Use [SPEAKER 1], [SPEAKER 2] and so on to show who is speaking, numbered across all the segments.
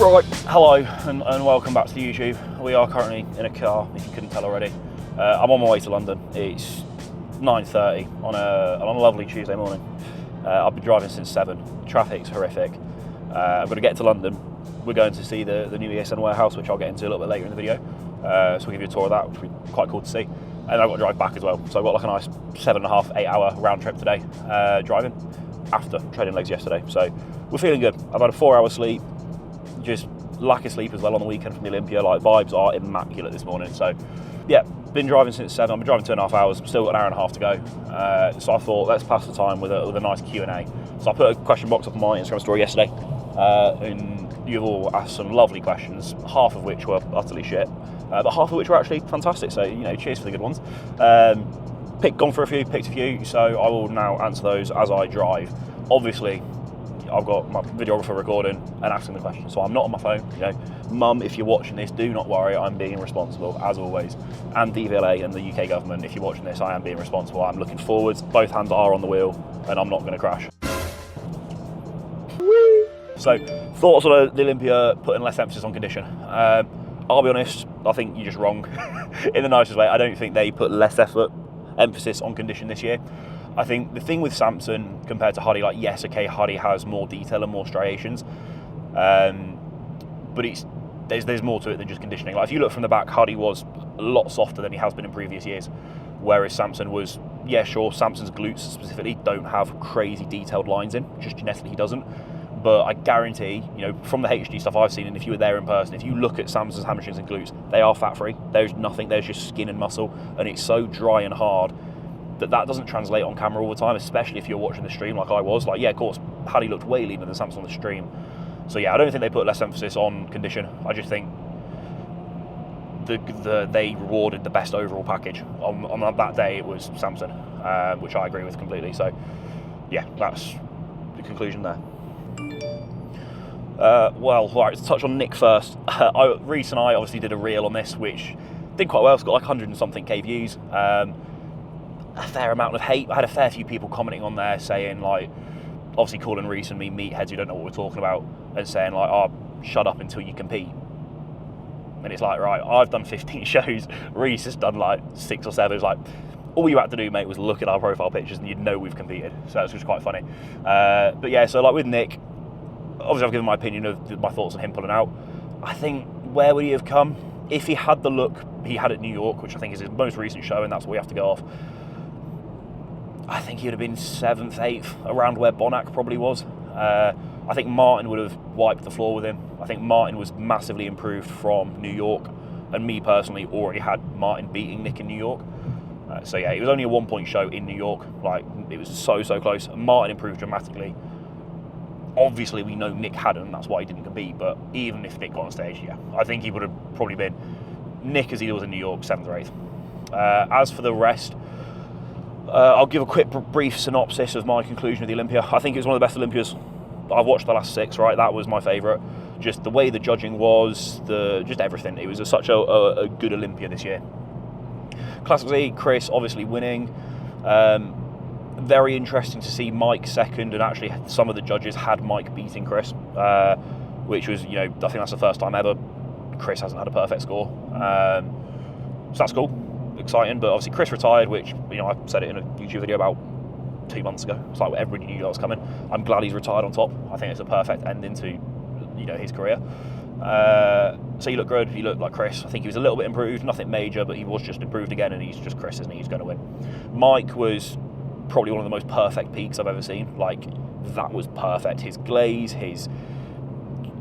[SPEAKER 1] Right, hello and welcome back to the YouTube. We are currently in a car, if you couldn't tell already. I'm on my way to London. It's 9:30 on a lovely Tuesday morning. I've been driving since 7. Traffic's horrific. I've got to get to London. We're going to see the new ESN warehouse, which I'll get into a little bit later in the video. So we'll give you a tour of that, which will be quite cool to see. And I've got to drive back as well. So I've got like a nice 7.5, 8 hour round trip today, driving after training legs yesterday. So we're feeling good. I've had a 4-hour sleep. Just lack of sleep as well on the weekend from the Olympia. Like, vibes are immaculate this morning. So yeah, been driving since 7. I've been driving 2.5 hours. Still got an hour and a half to go. So I thought, let's pass the time with a nice Q&A. So I put a question box up on my Instagram story yesterday, and you've all asked some lovely questions, half of which were utterly shit, but half of which were actually fantastic. So, you know, cheers for the good ones. Gone for a few, picked a few. So I will now answer those as I drive. Obviously, I've got my videographer recording and asking the questions, so I'm not on my phone. You know, Mum, if you're watching this, do not worry, I'm being responsible as always. And DVLA and the UK government, if you're watching this, I am being responsible. I'm looking forwards, both hands are on the wheel, and I'm not going to crash. So, thoughts on the Olympia putting less emphasis on condition. I'll be honest, I think you're just wrong. In the nicest way, I don't think they put less emphasis on condition this year. I think the thing with Samson compared to Huddy, like, yes, okay, Huddy has more detail and more striations, but there's more to it than just conditioning. Like, if you look from the back, Huddy was a lot softer than he has been in previous years, whereas Samson was, yeah, sure, Samson's glutes specifically don't have crazy detailed lines in, just genetically he doesn't. But I guarantee, you know, from the HD stuff I've seen, and if you were there in person, if you look at Samson's hamstrings and glutes, they are fat-free. There's nothing, there's just skin and muscle, and it's so dry and hard that doesn't translate on camera all the time, especially if you're watching the stream like I was. Like, yeah, of course, Paddy looked way leaner than Samson on the stream. So yeah, I don't think they put less emphasis on condition. I just think they rewarded the best overall package. On that day, it was Samson, which I agree with completely. So yeah, that's the conclusion there. Well, right, to touch on Nick first. Reese and I obviously did a reel on this, which did quite well. It's got like 100 and something K views. A fair amount of hate. I had a fair few people commenting on there saying, like, obviously calling Reese and me meatheads who don't know what we're talking about, and saying like, oh, shut up until you compete. And it's like, right, I've done 15 shows, Reese has done like 6 or 7. It's like, all you had to do, mate, was look at our profile pictures and you'd know we've competed. So that's just quite funny. But yeah, so like with Nick, obviously I've given my opinion of my thoughts on him pulling out. I think, where would he have come? If he had the look he had at New York, which I think is his most recent show, and that's what we have to go off, I think he would have been 7th, 8th, around where Bonac probably was. I think Martin would have wiped the floor with him. I think Martin was massively improved from New York, and me personally already had Martin beating Nick in New York. So yeah, it was only a 1-point show in New York. Like, it was so close. Martin improved dramatically. Obviously, we know Nick hadn't, and that's why he didn't compete. But even if Nick got on stage, yeah, I think he would have probably been Nick as he was in New York, 7th or 8th. As for the rest, I'll give a quick brief synopsis of my conclusion of the Olympia. I think it was one of the best Olympias I've watched the last 6, right? That was my favourite. Just the way the judging was, just everything. It was such a good Olympia this year. Classic Z, Chris obviously winning. Very interesting to see Mike second, and actually some of the judges had Mike beating Chris, which was, you know, I think that's the first time ever Chris hasn't had a perfect score. So that's cool. Exciting, but obviously Chris retired, which, you know, I said it in a YouTube video about 2 months ago. It's like everybody knew that was coming. I'm glad he's retired on top. I think it's a perfect ending to, you know, his career. So he looked good. He looked like Chris. I think he was a little bit improved, nothing major, but he was just improved again, and he's just Chris, isn't he? He's going to win. Mike was probably one of the most perfect peaks I've ever seen. Like, that was perfect. His glaze, his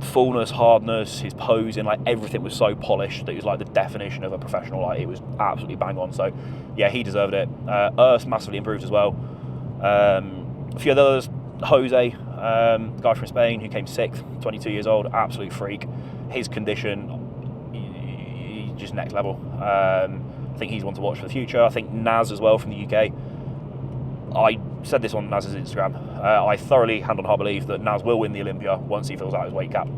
[SPEAKER 1] fullness, hardness, his posing, like, everything was so polished that it was like the definition of a professional. Like, it was absolutely bang on. So yeah, he deserved it. Urs massively improved as well. A few others, Jose, the guy from Spain who came 6th, 22 years old, absolute freak. His condition, just next level. I think he's one to watch for the future. I think Naz as well from the UK. I said this on Naz's Instagram. I thoroughly, hand on heart, believe that Naz will win the Olympia once he fills out his weight cap.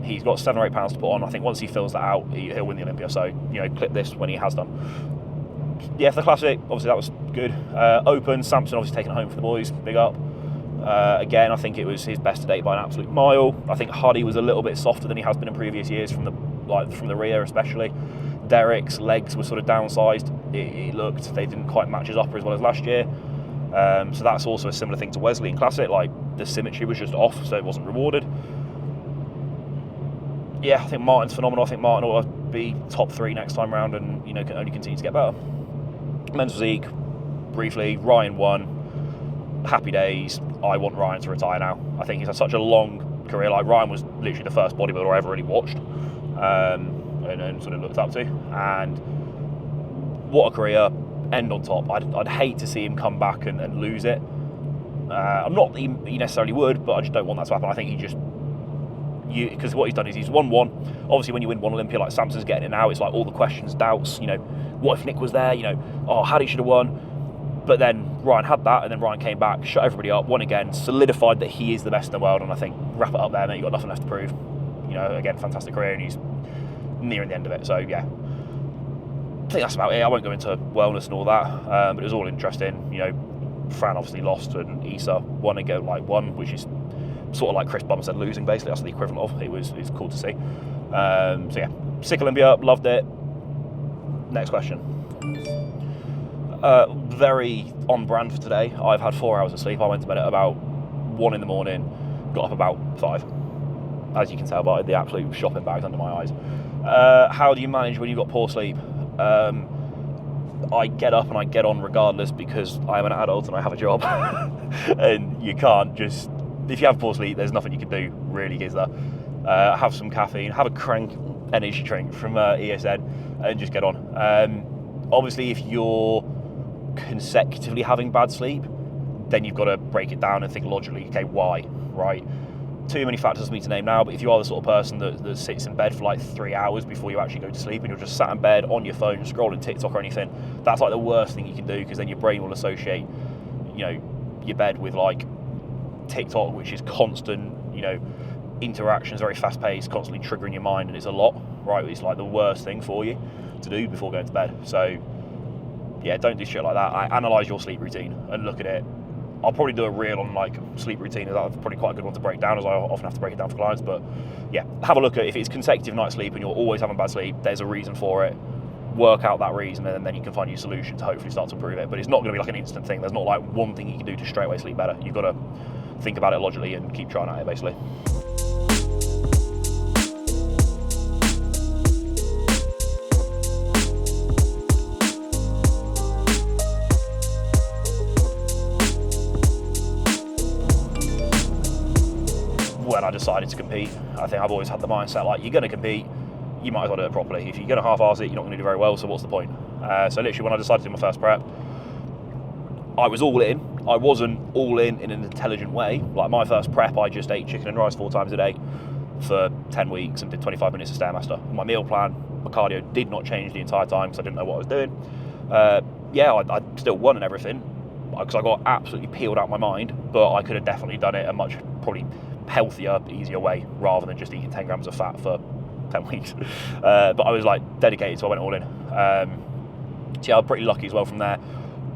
[SPEAKER 1] He's got 7 or 8 pounds to put on. I think once he fills that out, he'll win the Olympia. So, you know, clip this when he has done. Yeah, for the Classic, obviously that was good. Open, Samson obviously taking it home for the boys. Big up. Again, I think it was his best to date by an absolute mile. I think Huddy was a little bit softer than he has been in previous years from the rear especially. Derek's legs were sort of downsized. It looked they didn't quite match his upper as well as last year. So that's also a similar thing to Wesley in Classic. Like the symmetry was just off, so it wasn't rewarded. Yeah, I think Martin's phenomenal. I think Martin ought to be top 3 next time round, and can only continue to get better. Men's physique, briefly, Ryan won. Happy days. I want Ryan to retire now. I think he's had such a long career. Like Ryan was literally the first bodybuilder I ever really watched, and sort of looked up to. And what a career! End on top. I'd hate to see him come back and lose it. I'm not that he necessarily would, but I just don't want that to happen. I think because what he's done is he's won one. Obviously, when you win one Olympia, like Samson's getting it now, it's like all the questions, doubts. What if Nick was there? Hadi should have won. But then Ryan had that, and then Ryan came back, shut everybody up, won again, solidified that he is the best in the world. And I think wrap it up there, mate. You've got nothing left to prove. Again, fantastic career, and he's nearing the end of it. So yeah, I think that's about it. I won't go into wellness and all that, but it was all interesting. Fran obviously lost, and Issa won again, which is sort of like Chris Bum said, losing basically. That's the equivalent of. It was cool to see. So yeah, sick Olympia, loved it. Next question. Very on brand for today. I've had 4 hours of sleep. I went to bed at about 1 in the morning, got up about 5. As you can tell by the absolute shopping bags under my eyes. How do you manage when you've got poor sleep? I get up and I get on regardless, because I am an adult and I have a job. And you can't just, if you have poor sleep, there's nothing you can do, really, is there? Have some caffeine, have a crank energy drink from ESN, and just get on. Obviously, if you're consecutively having bad sleep, then you've got to break it down and think logically, okay, why, right? Too many factors for me to name now, but if you are the sort of person that sits in bed for like 3 hours before you actually go to sleep, and you're just sat in bed on your phone scrolling TikTok or anything, that's like the worst thing you can do, because then your brain will associate your bed with like TikTok, which is constant interactions, very fast paced, constantly triggering your mind, and it's a lot, right? It's like the worst thing for you to do before going to bed. So yeah, don't do shit like that. I analyse your sleep routine and look at it. I'll probably do a reel on like sleep routine. That's probably quite a good one to break down, as I often have to break it down for clients. But yeah, have a look at if it's consecutive night sleep and you're always having bad sleep, there's a reason for it. Work out that reason, and then you can find your solution to hopefully start to improve it. But it's not going to be like an instant thing. There's not like one thing you can do to straight away sleep better. You've got to think about it logically and keep trying at it, basically. When I decided to compete, I think I've always had the mindset like, you're going to compete, you might as well do it properly. If you're going to half-arse it, you're not going to do very well, so what's the point? So literally when I decided to do my first prep, I was all in. I wasn't all in an intelligent way. Like my first prep, I just ate chicken and rice 4 times a day for 10 weeks and did 25 minutes of Stairmaster. My meal plan, my cardio did not change the entire time because I didn't know what I was doing. I still won and everything because I got absolutely peeled out of my mind, but I could have definitely done it a much probably healthier, easier way rather than just eating 10 grams of fat for 10 weeks. But I was like dedicated, so I went all in. So yeah, I was pretty lucky as well from there.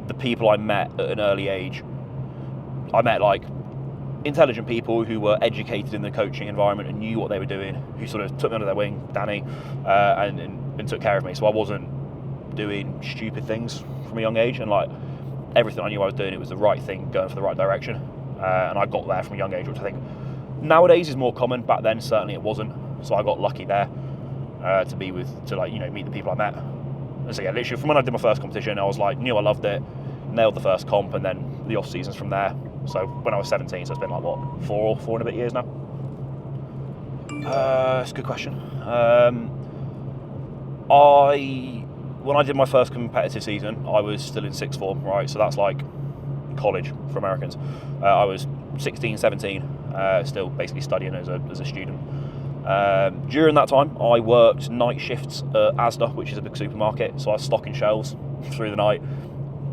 [SPEAKER 1] The people I met at an early age, I met like intelligent people who were educated in the coaching environment and knew what they were doing, who sort of took me under their wing, Danny, and took care of me. So I wasn't doing stupid things from a young age, and like everything I knew I was doing, it was the right thing, going for the right direction. And I got there from a young age, which I think nowadays is more common. Back then, certainly it wasn't. So I got lucky there to meet the people I met. And so yeah, literally from when I did my first competition, I was like, knew I loved it, nailed the first comp, and then the off seasons from there. So when I was 17, so it's been like what, four and a bit years now. It's a good question. When I did my first competitive season, I was still in sixth form, right? So that's like college for Americans. I was 16, 17, still basically studying as a student. During that time, I worked night shifts at Asda, which is a big supermarket. So I was stocking shelves through the night,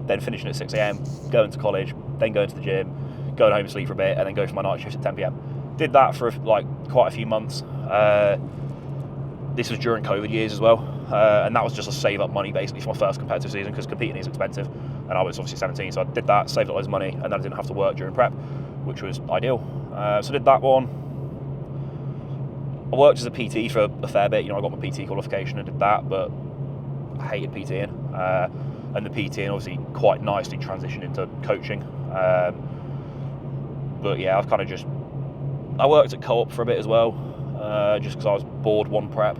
[SPEAKER 1] then finishing at 6 a.m, going to college, then going to the gym, going home to sleep for a bit, and then go for my night shift at 10 p.m. Did that for like quite a few months. This was during COVID years as well. And that was just to save up money basically for my first competitive season, because competing is expensive. And I was obviously 17, so I did that, saved up loads of money, and then I didn't have to work during prep. which was ideal. So I did that one. I worked as a PT for a fair bit. You know, I got my PT qualification and did that, but I hated PTing. And the PTing obviously quite nicely transitioned into coaching. But yeah, I've kind of I worked at Co-op for a bit as well, just because I was bored one prep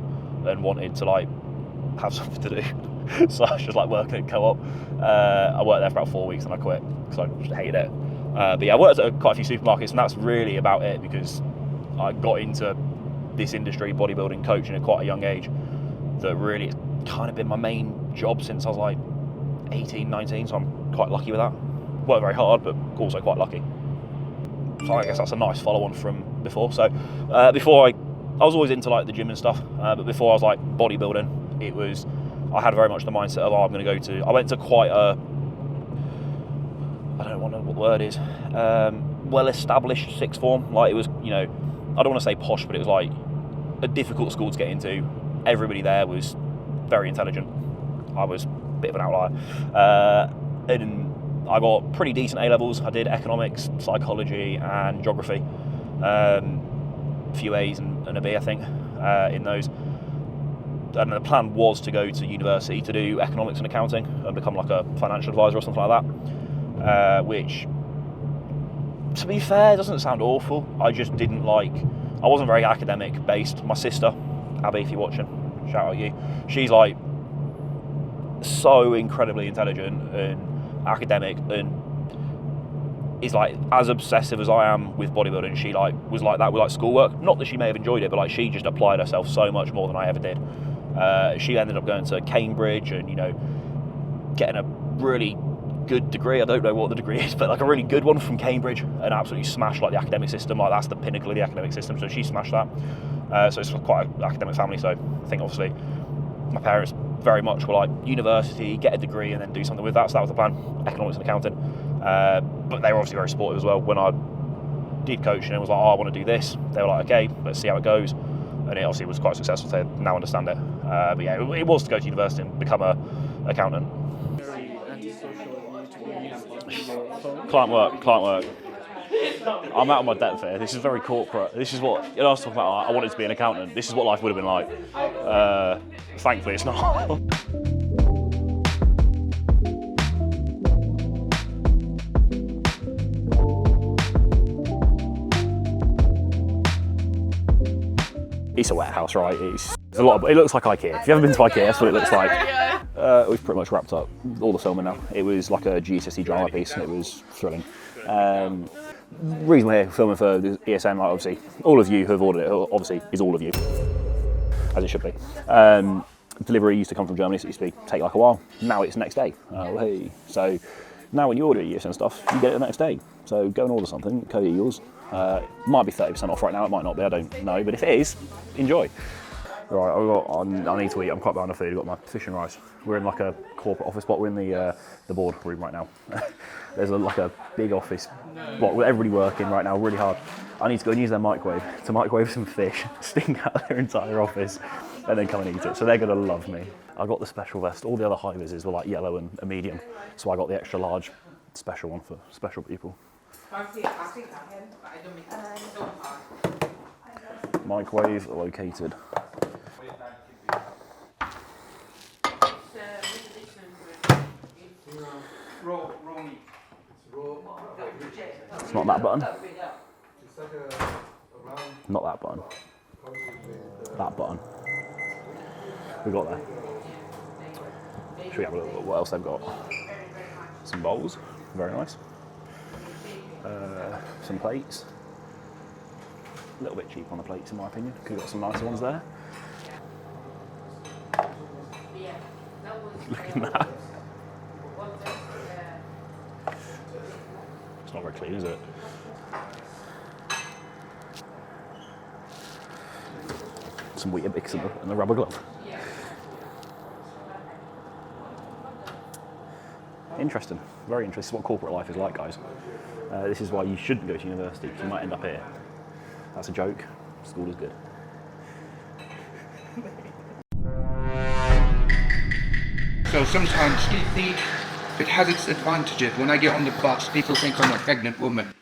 [SPEAKER 1] and wanted to like have something to do. So I was just like working at Co-op. I worked there for about 4 weeks and I quit because I just hated it. But yeah, I worked at quite a few supermarkets, and that's really about it, because I got into this industry, bodybuilding, coaching at quite a young age. That really has kind of been my main job since I was like 18, 19, so I'm quite lucky with that. Worked very hard, but also quite lucky. So I guess that's a nice follow-on from before. So before I was always into like the gym and stuff, but before I was like bodybuilding, I had very much the mindset of, I went to quite a, I don't know what the word is, well-established sixth form. Like, it was, you know, I don't want to say posh, but it was like a difficult school to get into. Everybody there was very intelligent. I was a bit of an outlier. And I got pretty decent A-levels. I did economics, psychology, and geography. A few A's and a B, I think, in those. And the plan was to go to university to do economics and accounting and become like a financial advisor or something like that. Which, to be fair, doesn't sound awful. I just didn't like, I wasn't very academic based. My sister, Abby, if you're watching, shout out you. She's like so incredibly intelligent and academic, and is like as obsessive as I am with bodybuilding. She like was like that with like schoolwork. Not that she may have enjoyed it, but like she just applied herself so much more than I ever did. She ended up going to Cambridge and, you know, getting a really good degree. I don't know what the degree is, but like a really good one from Cambridge, and absolutely smashed like the academic system. Like, that's the pinnacle of the academic system. So she smashed that. So it's quite an academic family. So I think obviously my parents very much were like, university, get a degree, and then do something with that. So that was the plan, economics and accounting. But they were obviously very supportive as well. When I did coaching and was like, I want to do this, they were like, okay, let's see how it goes. And it obviously was quite successful, so they now understand it. But yeah, it was to go to university and become a accountant. Client work. I'm out of my depth here. This is very corporate. This is what, I was talking about, I wanted to be an accountant. This is what life would have been like. Thankfully, it's not. It's a warehouse, right? It's a lot. It looks like IKEA. If you haven't been to IKEA, that's what it looks like. We've pretty much wrapped up all the filming now. It was like a GCSE drama piece, and it was thrilling. Reason we're here filming for the ESN, like, obviously, all of you who have ordered it, obviously, is all of you, as it should be. Delivery used to come from Germany, so it used to take like a while. Now it's next day. Oh, hey. So now when you order ESN stuff, you get it the next day. So go and order something, code yours. It might be 30% off right now, it might not be, I don't know, but if it is, enjoy. Right, I need to eat, I'm quite behind on food. I've got my fish and rice. We're in like a corporate office block, we're in the board room right now. There's like a big office block with everybody working right now, really hard. I need to go and use their microwave to microwave some fish, stink out their entire office, and then come and eat it. So they're gonna love me. I got the special vest, all the other high vises were like yellow and a medium, so I got the extra large special one for special people. Microwave located. It's not that button. Not that button. That button. We got there. Should we have a look at what else they've got? Some bowls, very nice. Some plates. A little bit cheap on the plates in my opinion. Could have got some nicer ones there. Look at that. It's not very clean, is it? Some Weetabix and the rubber glove. Interesting, very interesting. This is what corporate life is like, guys. This is why you shouldn't go to university, because you might end up here. That's a joke. School is good.
[SPEAKER 2] So sometimes it has its advantages. When I get on the bus, people think I'm a pregnant woman.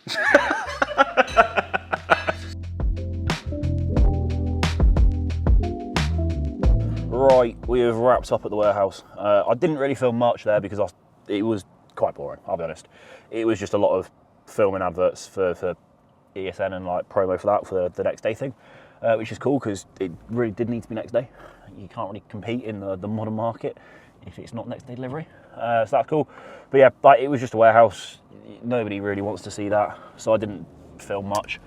[SPEAKER 1] Right, we have wrapped up at the warehouse. I didn't really film much there because it was quite boring, I'll be honest. It was just a lot of filming adverts for ESN and like promo for that, for the next day thing, which is cool because it really did need to be next day. You can't really compete in the modern market if it's not next day delivery, so that's cool. But yeah, like, it was just a warehouse. Nobody really wants to see that, so I didn't film much.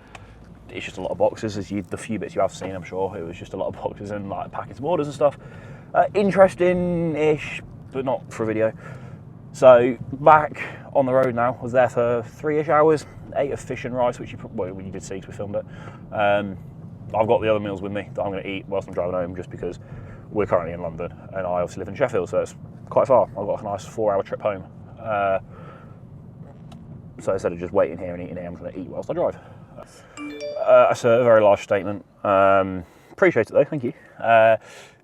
[SPEAKER 1] It's just a lot of boxes, as the few bits you have seen, I'm sure. It was just a lot of boxes and like packets of orders and stuff. Interesting-ish, but not for a video. So back on the road now. Was there for 3-ish hours. Ate a fish and rice, which you did see because we filmed it. I've got the other meals with me that I'm going to eat whilst I'm driving home, just because we're currently in London and I obviously live in Sheffield, so it's quite far. I've got a nice 4-hour trip home. So instead of just waiting here and eating here, I'm going to eat whilst I drive. That's a very large statement. Appreciate it though, thank you.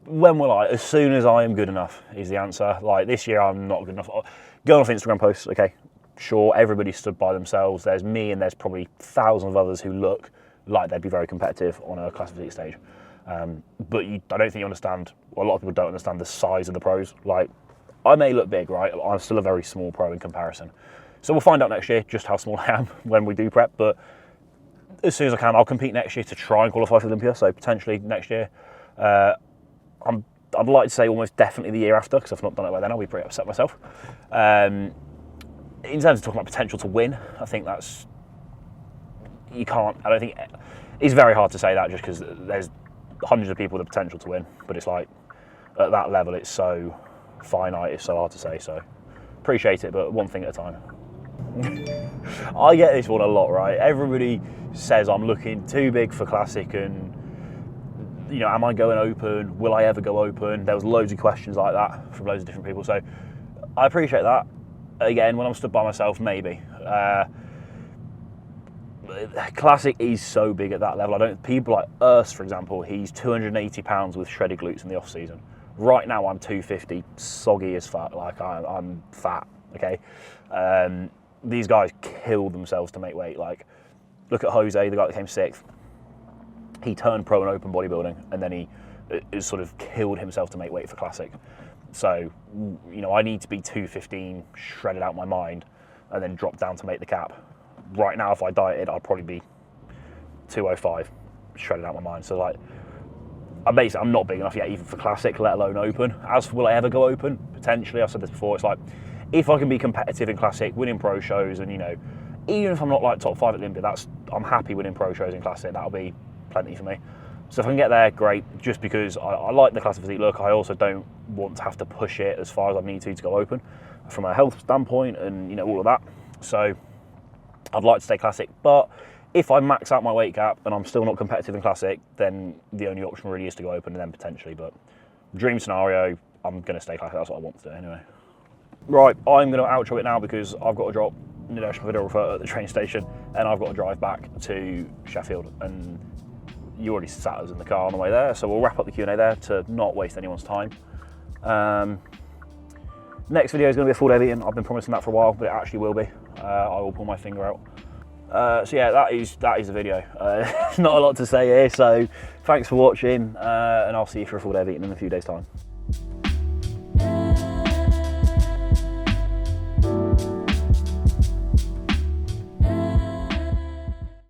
[SPEAKER 1] When will I? As soon as I am good enough is the answer. Like this year I'm not good enough. Going off Instagram posts, okay, sure, everybody stood by themselves. There's me and there's probably thousands of others who look like they'd be very competitive on a class physique stage. But I don't think you understand, well, a lot of people don't understand the size of the pros. Like, I may look big, right? I'm still a very small pro in comparison. So we'll find out next year just how small I am when we do prep, but as soon as I can, I'll compete next year to try and qualify for Olympia, so potentially next year. I'd like to say almost definitely the year after, because if I've not done it by then, I'll be pretty upset myself. In terms of talking about potential to win, I think that's, I don't think, it's very hard to say that just because there's hundreds of people with the potential to win, but it's like, at that level, it's so finite, it's so hard to say, so appreciate it, but one thing at a time. I get this one a lot, right? Everybody says I'm looking too big for classic and, you know, am I going open? Will I ever go open? There was loads of questions like that from loads of different people. So I appreciate that. Again, when I'm stood by myself, maybe. Classic is so big at that level. People like Urs, for example, he's 280 pounds with shredded glutes in the off season. Right now I'm 250, soggy as fuck, like I'm fat, okay? These guys killed themselves to make weight. Like, look at Jose, the guy that came 6th. He turned pro in open bodybuilding, and then he sort of killed himself to make weight for classic. So, you know, I need to be 215, shredded out my mind, and then drop down to make the cap. Right now, if I dieted, I'd probably be 205, shredded out my mind. So, like, I'm not big enough yet, even for classic, let alone open. As for will I ever go open? Potentially. I've said this before. It's like, if I can be competitive in classic, winning pro shows, and, you know, even if I'm not like top 5 at Olympia, I'm happy winning pro shows in classic. That'll be plenty for me. So if I can get there, great. Just because I like the classic physique look, I also don't want to have to push it as far as I need to go open from a health standpoint, and, you know, all of that. So I'd like to stay classic, but if I max out my weight cap and I'm still not competitive in classic, then the only option really is to go open and then potentially. But dream scenario, I'm going to stay classic. That's what I want to do anyway. Right, I'm going to outro it now because I've got to drop Nidesh, my videographer, at the train station, and I've got to drive back to Sheffield. And you already sat us in the car on the way there, so we'll wrap up the Q&A there to not waste anyone's time. Next video is going to be a full day of eating. I've been promising that for a while, but it actually will be. I will pull my finger out. So yeah, that is the video. Not a lot to say here, so thanks for watching, and I'll see you for a full day of eating in a few days' time.